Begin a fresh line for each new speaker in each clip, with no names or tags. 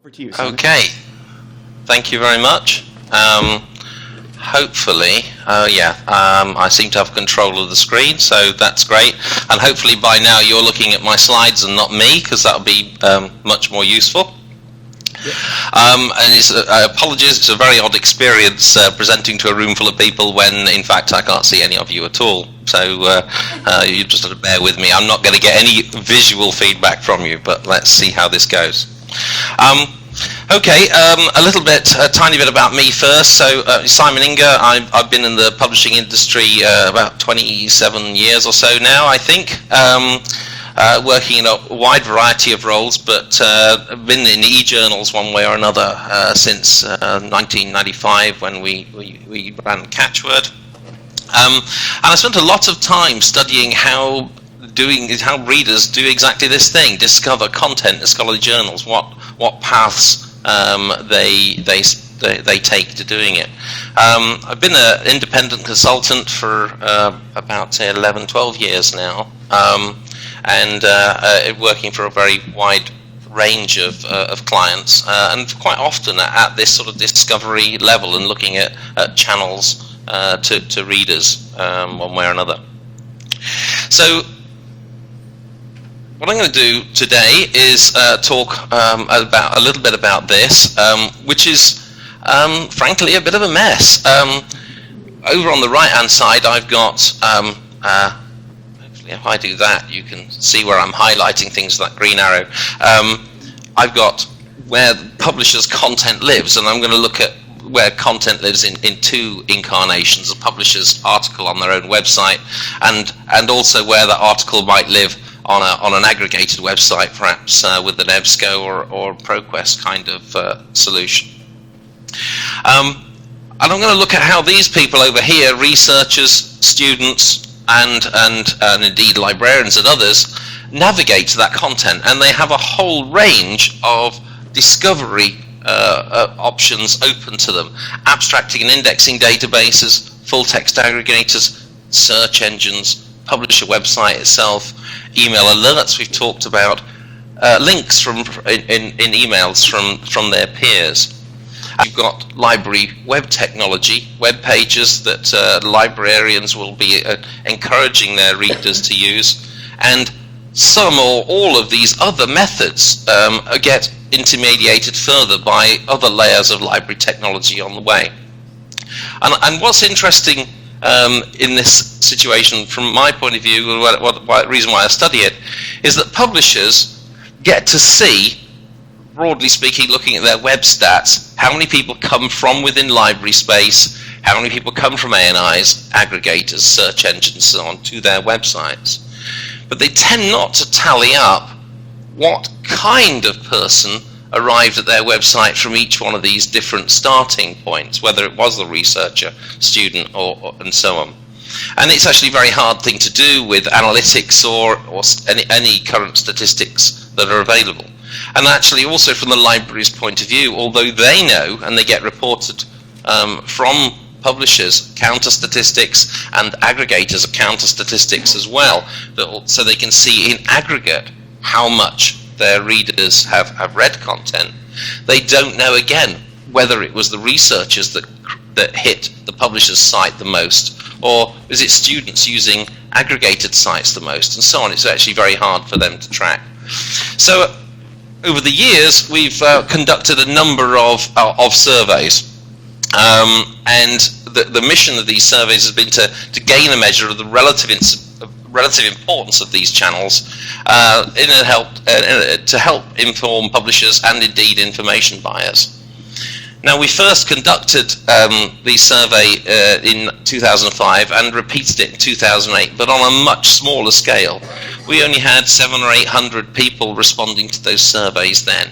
Over to you, Simon.
Okay, thank you very much. Hopefully, I seem to have control of the screen, so that's great. And hopefully by now you're looking at my slides and not me, because that'll be much more useful.
Yep.
And apologies, it's a very odd experience presenting to a room full of people when, in fact, I can't see any of you at all. So you just have to bear with me. I'm not going to get any visual feedback from you, but let's see how this goes. Okay, a tiny bit about me first. So Simon Inger, I've been in the publishing industry about 27 years or so now, I think. Working in a wide variety of roles, but been in e-journals one way or another since 1995 when we ran Catchword. And I spent a lot of time studying how readers do exactly this thing: discover content in scholarly journals, what paths they take to doing it. I've been an independent consultant for about 11-12 years now. And working for a very wide range of clients, and quite often at this sort of discovery level and looking at channels to readers one way or another. So what I'm going to do today is talk about a little bit about this, which is frankly a bit of a mess. Over on the right hand side I've got if I do that, you can see where I'm highlighting things like green arrow. I've got where the publisher's content lives, and I'm going to look at where content lives in two incarnations: a publisher's article on their own website, and also where that article might live on an aggregated website, perhaps with an EBSCO or ProQuest kind of solution. And I'm going to look at how these people over here, researchers, students, and indeed librarians and others, navigate to that content, and they have a whole range of discovery options open to them: abstracting and indexing databases, full text aggregators, search engines, publisher website itself, email alerts we've talked about, links in emails from their peers. You've got library web technology, web pages that librarians will be encouraging their readers to use, and some or all of these other methods get intermediated further by other layers of library technology on the way. And what's interesting in this situation, from my point of view, the reason why I study it, is that publishers get to see, broadly speaking, looking at their web stats, how many people come from within library space, how many people come from ANIs, aggregators, search engines, so on, to their websites. But they tend not to tally up what kind of person arrived at their website from each one of these different starting points, whether it was the researcher, student, and so on. And it's actually a very hard thing to do with analytics or any current statistics that are available. And actually also from the library's point of view, although they know, and they get reported from publishers, counter statistics, and aggregators of counter statistics as well, so they can see in aggregate how much their readers have read content, they don't know again whether it was the researchers that hit the publisher's site the most, or is it students using aggregated sites the most, and so on. It's actually very hard for them to track. So over the years, we've conducted a number of surveys, and the mission of these surveys has been to gain a measure of the relative importance of these channels to help inform publishers and indeed information buyers. Now, we first conducted the survey in 2005 and repeated it in 2008, but on a much smaller scale. We only had 700 or 800 people responding to those surveys then.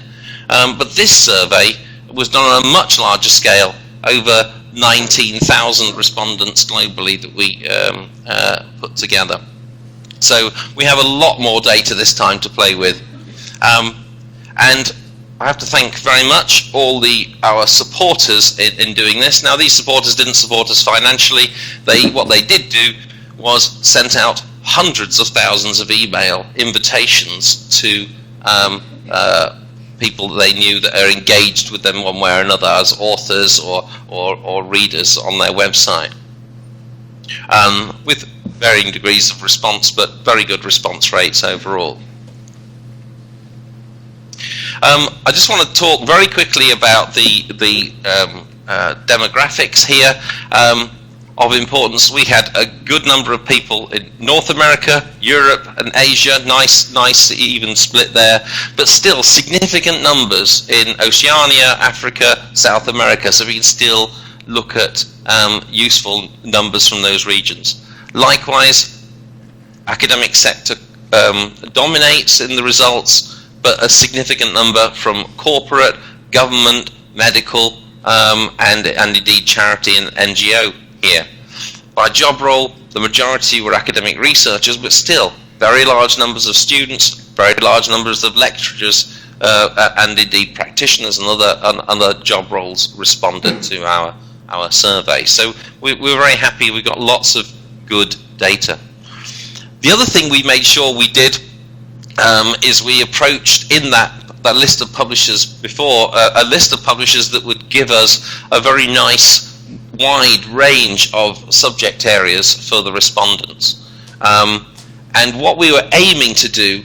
But this survey was done on a much larger scale, over 19,000 respondents globally that we put together. So we have a lot more data this time to play with. And I have to thank very much all our supporters in doing this. Now, these supporters didn't support us financially. What they did do was sent out hundreds of thousands of email invitations to people that they knew that are engaged with them one way or another as authors or readers on their website, with varying degrees of response, but very good response rates overall. I just want to talk very quickly about the demographics here. Of importance, we had a good number of people in North America, Europe, and Asia. Nice even split there, but still significant numbers in Oceania, Africa, South America. So we can still look at useful numbers from those regions. Likewise, academic sector dominates in the results, but a significant number from corporate, government, medical, and indeed charity and NGO here. By job role, the majority were academic researchers, but still very large numbers of students, very large numbers of lecturers, and indeed practitioners and other job roles responded to our survey. So we're very happy. We got lots of good data. The other thing we made sure we did is we approached in that list of publishers before, a list of publishers that would give us a very nice wide range of subject areas for the respondents. And what we were aiming to do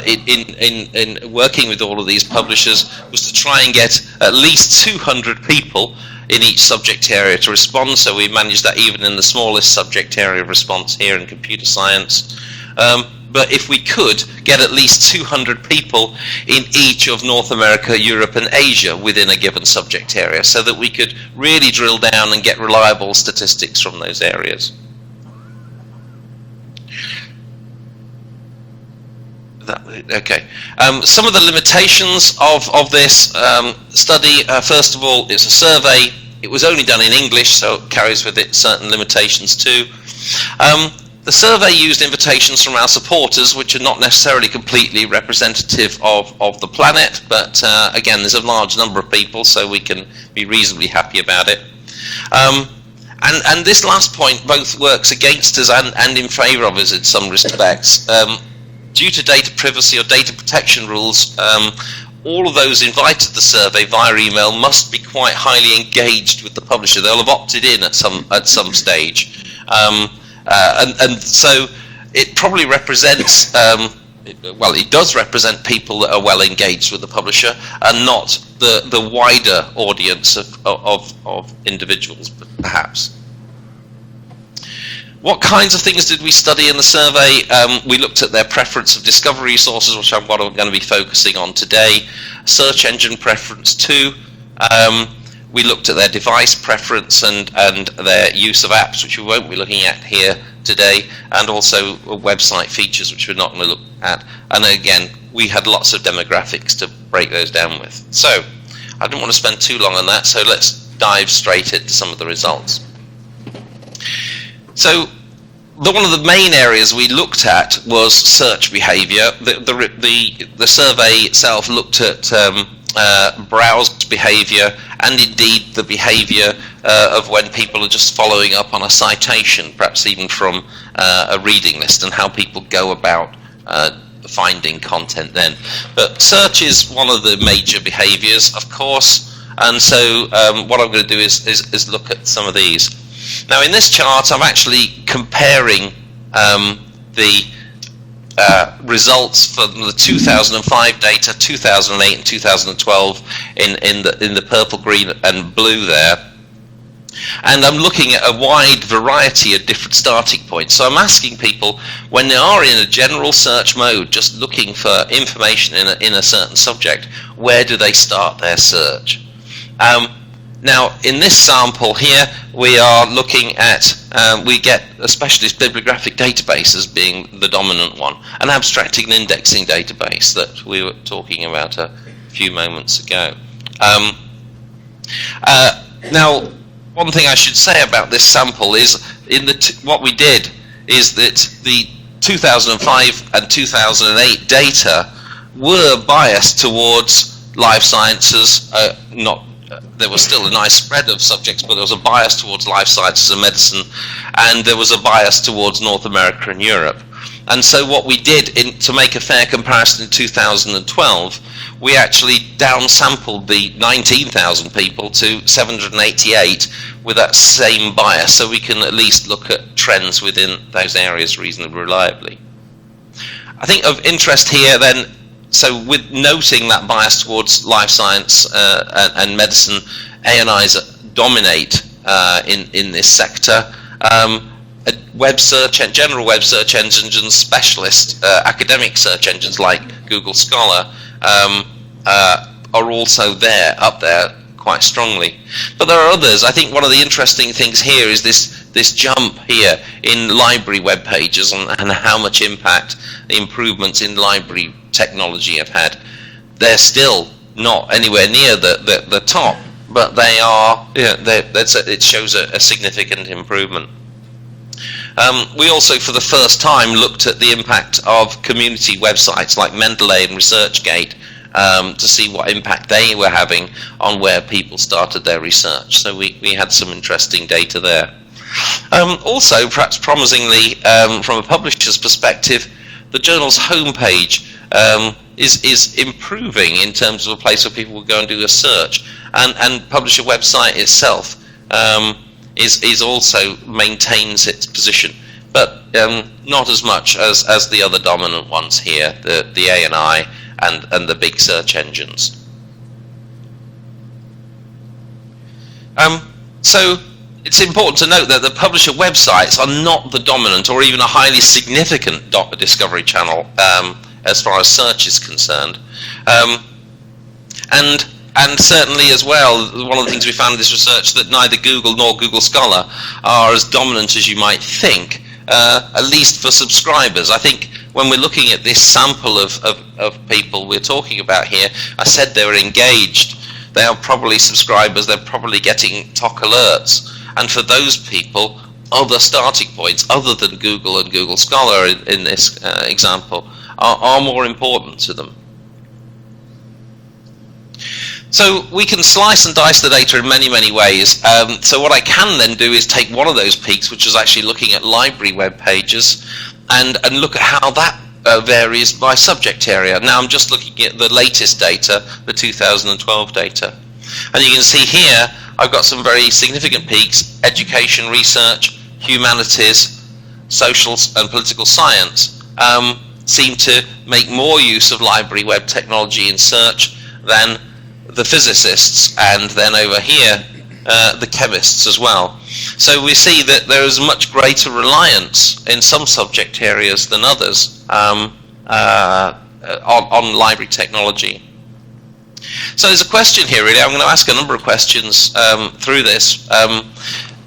in working with all of these publishers was to try and get at least 200 people in each subject area to respond. So we managed that even in the smallest subject area of response here in computer science. But if we could get at least 200 people in each of North America, Europe, and Asia within a given subject area, so that we could really drill down and get reliable statistics from those areas. Okay. Some of the limitations of this study, first of all, it's a survey. It was only done in English, so it carries with it certain limitations too. The survey used invitations from our supporters, which are not necessarily completely representative of the planet, but again, there's a large number of people, so we can be reasonably happy about it. And this last point both works against us and in favour of us in some respects. Due to data privacy or data protection rules, all of those invited to the survey via email must be quite highly engaged with the publisher. They'll have opted in at some stage. And so it probably represents, well, it does represent people that are well engaged with the publisher and not the wider audience of individuals, perhaps. What kinds of things did we study in the survey? We looked at their preference of discovery sources, which I'm going to be focusing on today. Search engine preference too. We looked at their device preference and their use of apps, which we won't be looking at here today, and also website features, which we're not going to look at. And again, we had lots of demographics to break those down with. So I didn't want to spend too long on that, so let's dive straight into some of the results. So one of the main areas we looked at was search behavior. The survey itself looked at browse behavior and indeed the behavior of when people are just following up on a citation, perhaps even from a reading list, and how people go about finding content then. But search is one of the major behaviors, of course, and so what I'm going to do is look at some of these. Now in this chart I'm actually comparing the results from the 2005 data, 2008 and 2012 in the purple, green and blue there, and I'm looking at a wide variety of different starting points. So I'm asking people, when they are in a general search mode, just looking for information in a certain subject, where do they start their search? Now, in this sample here, we are looking at, we get a specialist bibliographic database as being the dominant one, an abstracting and indexing database that we were talking about a few moments ago. Now, one thing I should say about this sample is, what we did is that the 2005 and 2008 data were biased towards life sciences, there was still a nice spread of subjects, but there was a bias towards life sciences and medicine, and there was a bias towards North America and Europe. And so what we did to make a fair comparison in 2012, we actually downsampled the 19,000 people to 788 with that same bias, so we can at least look at trends within those areas reasonably reliably. I think of interest here then, so with noting that bias towards life science and medicine, ANIs dominate in this sector. Web search and general web search engines and specialist academic search engines like Google Scholar are also up there quite strongly. But there are others. I think one of the interesting things here is this jump here in library web pages and how much impact the improvements in library technology have had. They're still not anywhere near the top, but they are. It shows a significant improvement. We also, for the first time, looked at the impact of community websites like Mendeley and ResearchGate to see what impact they were having on where people started their research. So we had some interesting data there. Also, perhaps promisingly, from a publisher's perspective, the journal's homepage is improving in terms of a place where people will go and do a search, and publisher website itself is also maintains its position, but not as much as the other dominant ones here, the ANI and the big search engines. So it's important to note that the publisher websites are not the dominant or even a highly significant discovery channel as far as search is concerned. And certainly as well, one of the things we found in this research that neither Google nor Google Scholar are as dominant as you might think, at least for subscribers. I think when we're looking at this sample of people we're talking about here, I said they were engaged. They are probably subscribers, they're probably getting TOC alerts. And for those people, other starting points other than Google and Google Scholar in this example are more important to them. So we can slice and dice the data in many, many ways. So what I can then do is take one of those peaks, which is actually looking at library web pages, and look at how that varies by subject area. Now I'm just looking at the latest data, the 2012 data. And you can see here, I've got some very significant peaks: education, research, humanities, social and political science seem to make more use of library web technology in search than the physicists, and then over here the chemists as well. So we see that there is much greater reliance in some subject areas than others on library technology. So there's a question here really. I'm going to ask a number of questions through this.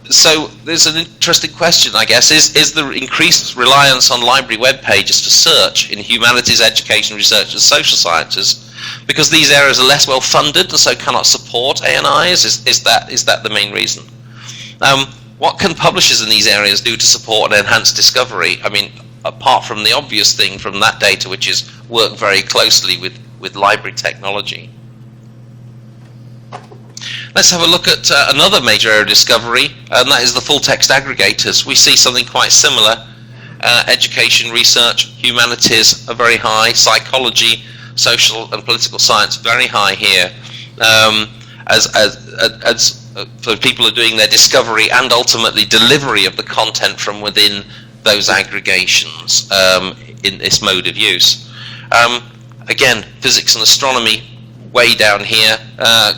So there's an interesting question, I guess. Is the increased reliance on library web pages for search in humanities, education, research and social sciences because these areas are less well funded and so cannot support ANIs? Is that the main reason? What can publishers in these areas do to support and enhance discovery? I mean, apart from the obvious thing from that data, which is work very closely with library technology. Let's have a look at another major area of discovery, and that is the full text aggregators. We see something quite similar. Education, research, humanities are very high, psychology, social and political science very high here, as for people who are doing their discovery and ultimately delivery of the content from within those aggregations in this mode of use. Again, physics and astronomy way down here.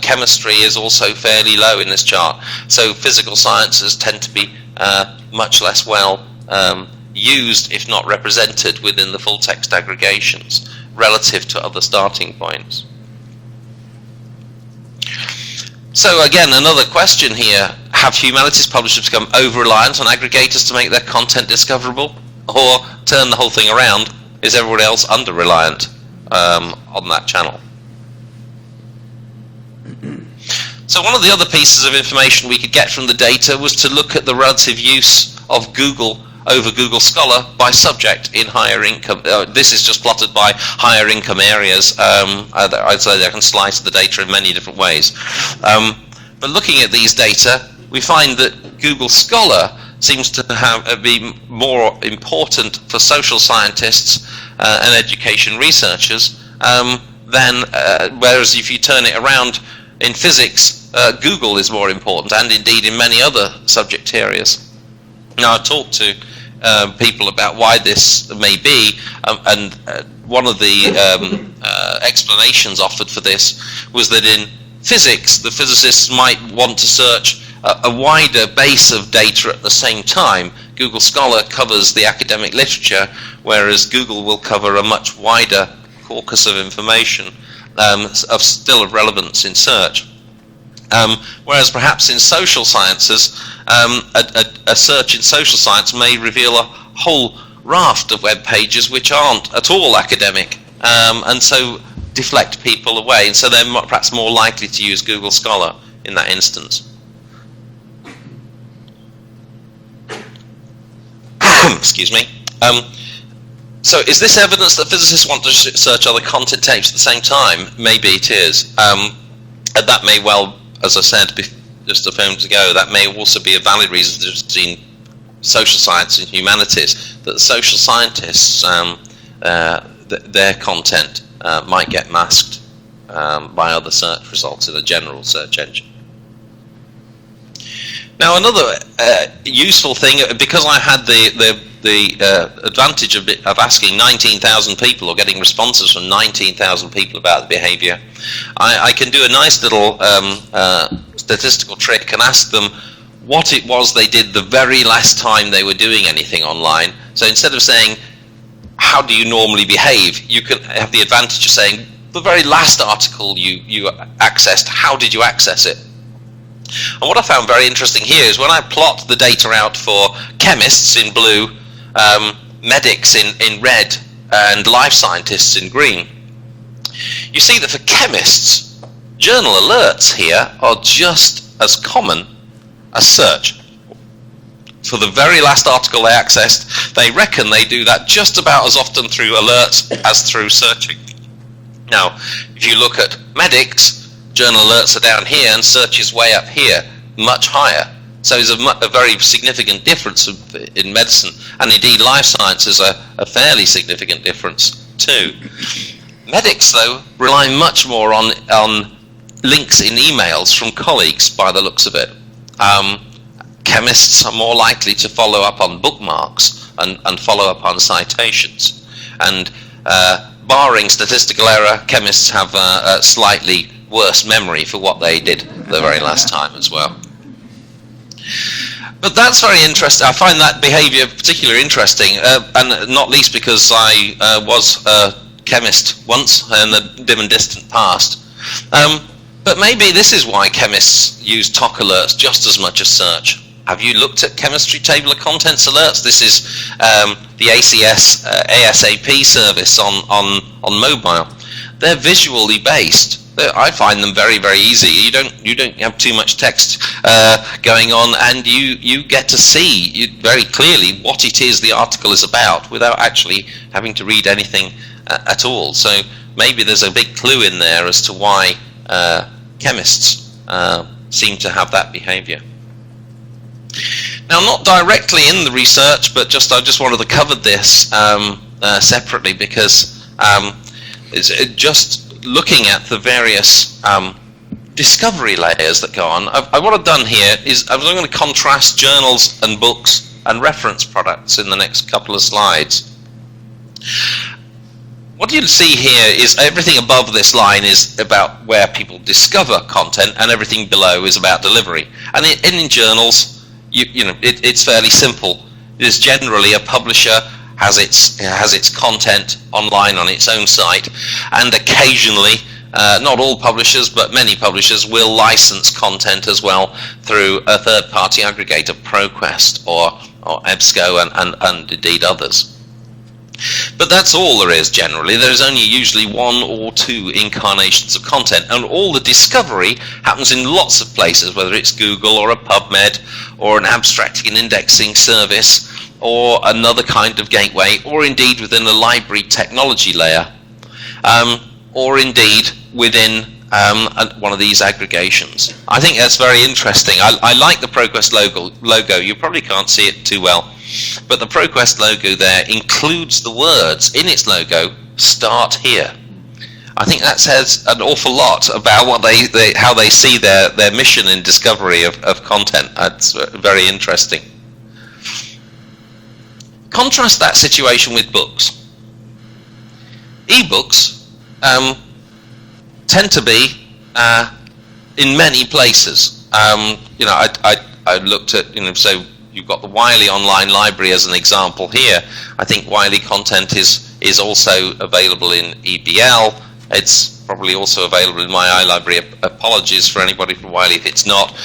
Chemistry is also fairly low in this chart. So physical sciences tend to be much less well used, if not represented, within the full text aggregations relative to other starting points. So again, another question here: have humanities publishers become over-reliant on aggregators to make their content discoverable, or turn the whole thing around? Is everyone else under-reliant on that channel? So one of the other pieces of information we could get from the data was to look at the relative use of Google over Google Scholar by subject in higher income. This is just plotted by higher income areas. I'd say I can slice the data in many different ways. But looking at these data, we find that Google Scholar seems to be more important for social scientists and education researchers than whereas if you turn it around in physics, Google is more important, and indeed in many other subject areas. Now, I talked to people about why this may be, and one of the explanations offered for this was that in physics, the physicists might want to search a wider base of data at the same time. Google Scholar covers the academic literature, whereas Google will cover a much wider corpus of information still of relevance in search. Whereas perhaps in social sciences, a search in social science may reveal a whole raft of web pages which aren't at all academic, and so deflect people away, and so they're perhaps more likely to use Google Scholar in that instance. Excuse me. So is this evidence that physicists want to search other content types at the same time? Maybe it is. And that may well, as I said just a few moments ago, that may also be a valid reason between social science and humanities, that the social scientists, their content might get masked by other search results in a general search engine. Now, another useful thing, because I had the advantage of asking 19,000 people or getting responses from 19,000 people about the behavior, I can do a nice little statistical trick and ask them what it was they did the very last time they were doing anything online. So instead of saying, how do you normally behave, you can have the advantage of saying, the very last article you accessed, how did you access it? And what I found very interesting here is when I plot the data out for chemists in blue, medics in red, and life scientists in green, you see that for chemists, journal alerts here are just as common as search. For the very last article they accessed, they reckon they do that just about as often through alerts as through searching. Now, if you look at medics, journal alerts are down here and search is way up here, much higher. So there's a very significant difference in medicine, and indeed life sciences are a fairly significant difference too. Medics, though, rely much more on links in emails from colleagues by the looks of it. Chemists are more likely to follow up on bookmarks and follow up on citations. And barring statistical error, chemists have a slightly worse memory for what they did the very last time as well. But that's very interesting. I find that behavior particularly interesting, and not least because I was a chemist once in the dim and distant past. But maybe this is why chemists use TOC alerts just as much as search. Have you looked at chemistry table of contents alerts? This is the ACS ASAP service on mobile. They're visually based. I find them very, very easy. You don't have too much text going on, and you get to see very clearly what it is the article is about without actually having to read anything at all. So maybe there's a big clue in there as to why chemists seem to have that behavior. Now, not directly in the research, but I just wanted to cover this separately because it's just looking at the various discovery layers that go on. What I've done here is I'm going to contrast journals and books and reference products in the next couple of slides. What you'll see here is everything above this line is about where people discover content, and everything below is about delivery. And in journals, it's fairly simple. It is generally a publisher has its content online on its own site, and occasionally, not all publishers, but many publishers will license content as well through a third-party aggregator, ProQuest or EBSCO and indeed others. But that's all there is generally. There's only usually one or two incarnations of content, and all the discovery happens in lots of places, whether it's Google or a PubMed or an abstracting and indexing service or another kind of gateway, or indeed within a library technology layer, or indeed within one of these aggregations. I think that's very interesting. I like the ProQuest logo. You probably can't see it too well, but the ProQuest logo there includes the words in its logo, "Start here." I think that says an awful lot about what how they see their mission in discovery of content. That's very interesting. Contrast that situation with books. E-books tend to be in many places. I looked at, so you've got the Wiley online library as an example here. I think Wiley content is also available in EBL. It's probably also available in my iLibrary. Apologies for anybody from Wiley if it's not.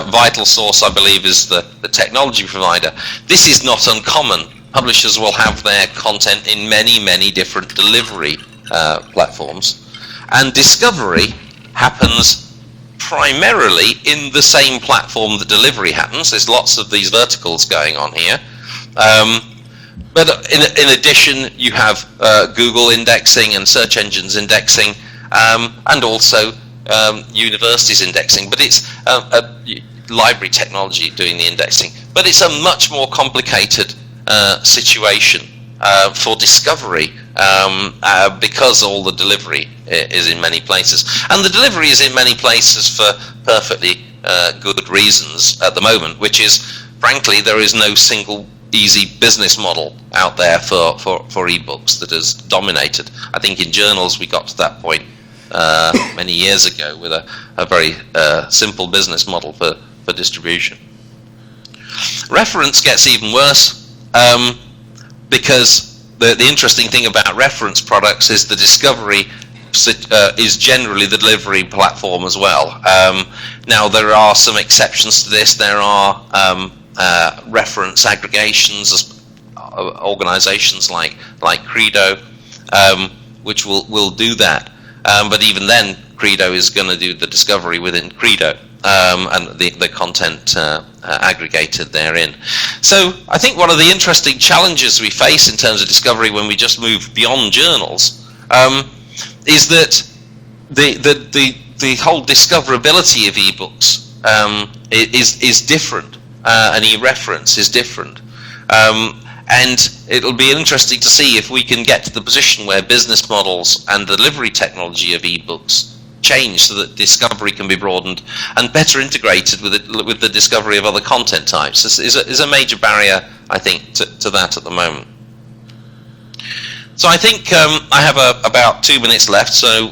Vital Source, I believe, is the technology provider. This is not uncommon. Publishers will have their content in many different delivery platforms. And discovery happens primarily in the same platform that delivery happens. There's lots of these verticals going on here. But in addition, you have Google indexing and search engines indexing, and also universities indexing. But it's library technology doing the indexing. But it's a much more complicated situation for discovery because all the delivery is in many places. And the delivery is in many places for perfectly good reasons at the moment, which is, frankly, there is no single easy business model out there for ebooks that has dominated. I think in journals we got to that point many years ago with a very simple business model for distribution. Reference gets even worse because the interesting thing about reference products is the discovery is generally the delivery platform as well. Now there are some exceptions to this. There are reference aggregations, organizations like Credo, which will do that. But even then, Credo is going to do the discovery within Credo and the content aggregated therein. So I think one of the interesting challenges we face in terms of discovery when we just move beyond journals is that the whole discoverability of ebooks is different. And e-reference is different. And it'll be interesting to see if we can get to the position where business models and the delivery technology of ebooks change so that discovery can be broadened and better integrated with the discovery of other content types. This is a major barrier, I think, to that at the moment. So I think I have about 2 minutes left. So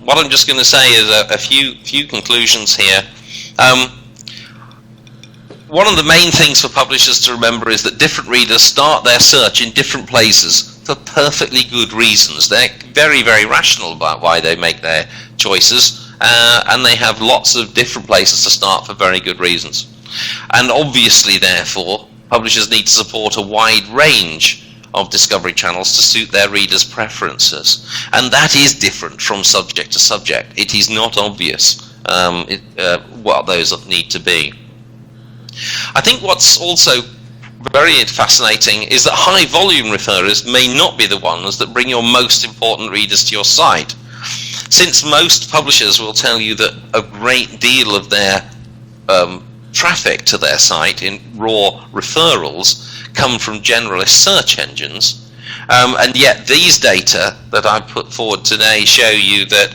what I'm just going to say is a few conclusions here. One of the main things for publishers to remember is that different readers start their search in different places for perfectly good reasons. They're very rational about why they make their choices, and they have lots of different places to start for very good reasons. And obviously, therefore, publishers need to support a wide range of discovery channels to suit their readers' preferences. And that is different from subject to subject. It is not obvious what those need to be. I think what's also very fascinating is that high volume referrers may not be the ones that bring your most important readers to your site. Since most publishers will tell you that a great deal of their traffic to their site in raw referrals come from generalist search engines, and yet these data that I put forward today show you that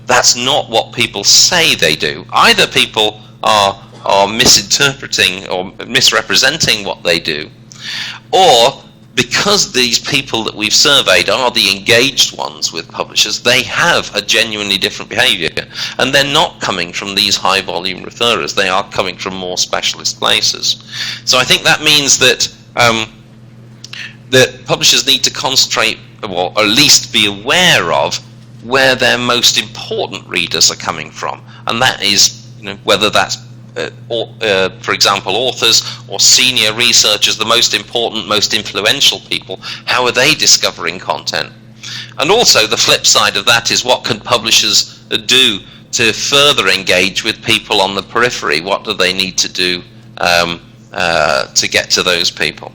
that's not what people say they do. Either people are misinterpreting or misrepresenting what they do, or because these people that we've surveyed are the engaged ones with publishers, they have a genuinely different behavior, and they're not coming from these high volume referrers. They are coming from more specialist places. So I think that means that that publishers need to concentrate, or at least be aware of, where their most important readers are coming from, and that is, whether that's for example, authors or senior researchers, the most important, most influential people. How are they discovering content? And also the flip side of that is, what can publishers do to further engage with people on the periphery? What do they need to do to get to those people?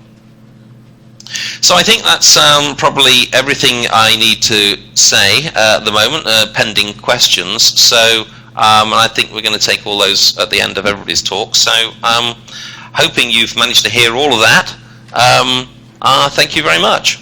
So I think that's probably everything I need to say at the moment, pending questions. So and I think we're going to take all those at the end of everybody's talk. So hoping you've managed to hear all of that. Thank you very much.